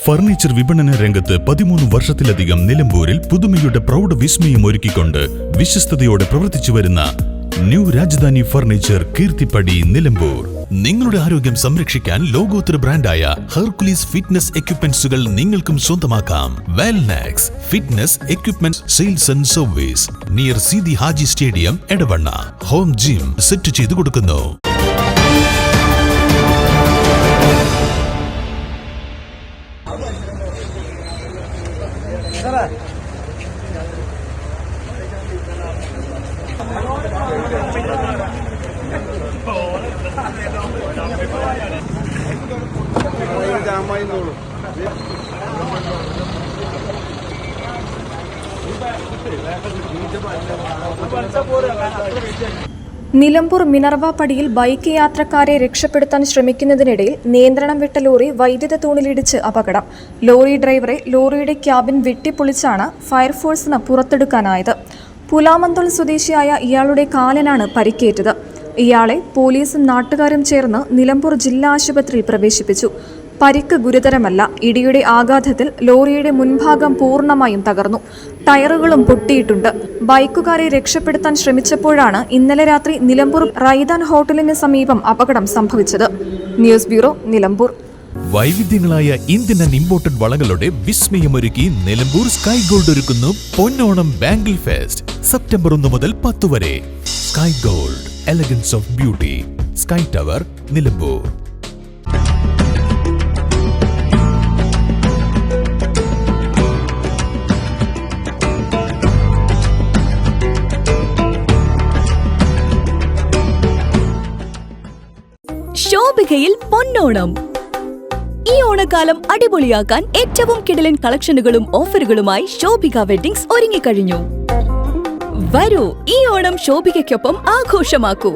Furniture വിപണന രംഗത്ത് 13 വർഷത്തിലധികം നിലമ്പൂരിൽ പുതുമയുടെ പ്രൗഢ വിസ്മയം ഒരുക്കിക്കൊണ്ട് വിശ്വസ്തയോടെ പ്രവർത്തിച്ചു വരുന്ന ന്യൂ രാജധാനി ഫർണിച്ചർ കീർത്തിപ്പടി നിലമ്പൂർ. നിങ്ങളുടെ ആരോഗ്യം സംരക്ഷിക്കാൻ ലോകോത്തര ബ്രാൻഡായ ഹെർക്കുലീസ് ഫിറ്റ്നസ് എക്യുപ്മെന്റ്സുകൾ നിങ്ങൾക്കും സ്വന്തമാക്കാം. Wellnex fitness equipment sales and service near Seethi Haji stadium, Edavanna. Home gym set ചെയ്തു കൊടുക്കുന്നു. നിലമ്പൂർ മിനർവ പടിയിൽ ബൈക്ക് യാത്രക്കാരെ രക്ഷപ്പെടുത്താൻ ശ്രമിക്കുന്നതിനിടയിൽ നിയന്ത്രണം വിട്ട ലോറി വൈദ്യുത തൂണിലിടിച്ച് അപകടം. ലോറി ഡ്രൈവറെ ലോറിയുടെ ക്യാബിൻ വെട്ടിപ്പൊളിച്ചാണ് ഫയർഫോഴ്സിന് പുറത്തെടുക്കാനായത്. പുലാമന്തോൾ സ്വദേശിയായ ഇയാളുടെ കാലിനാണ് പരിക്കേറ്റത്. ഇയാളെ പോലീസും നാട്ടുകാരും ചേർന്ന് നിലമ്പൂർ ജില്ലാ ആശുപത്രിയിൽ പ്രവേശിപ്പിച്ചു. പരിക്ക് ഗുരുതരമല്ല. ഇടിയുടെ ആഘാതത്തിൽ ലോറിയുടെ മുൻഭാഗം പൂർണ്ണമായും തകർന്നു. ടയറുകളും പൊട്ടിയിട്ടുണ്ട്. ബൈക്കുകാരെ രക്ഷപ്പെടുത്താൻ ശ്രമിച്ചപ്പോഴാണ് ഇന്നലെ രാത്രി നിലമ്പൂർ റൈദാൻ ഹോട്ടലിന് സമീപം അപകടം സംഭവിച്ചത്. News bureau, Nilambur. വൈവിധ്യങ്ങളായ ഇന്ത്യൻ ആൻഡ് ഇമ്പോർട്ടഡ് വളകളുടെ വിസ്മയമൊരുക്കി നിലമ്പൂർ സ്കൈ ഗോൾഡ് ഒരുക്കുന്നു പൊന്നോണം ബാംഗിൾ ഫെസ്റ്റ്. സെപ്റ്റംബർ 1 മുതൽ 10 വരെ. Sky Gold, elegance of beauty, Sky Tower, Nilambur. ശോഭികയിൽ പൊന്നോണം. ഈ ഓണക്കാലം അടിപൊളിയാക്കാൻ ഏറ്റവും കിടിലൻ കളക്ഷനുകളും ഓഫറുകളുമായി ശോഭിക വെഡ്ഡിങ്സ് ഒരുങ്ങിക്കഴിഞ്ഞു. വരൂ, ഈ ഓണം ശോഭികയ്ക്കൊപ്പം ആഘോഷമാക്കൂ.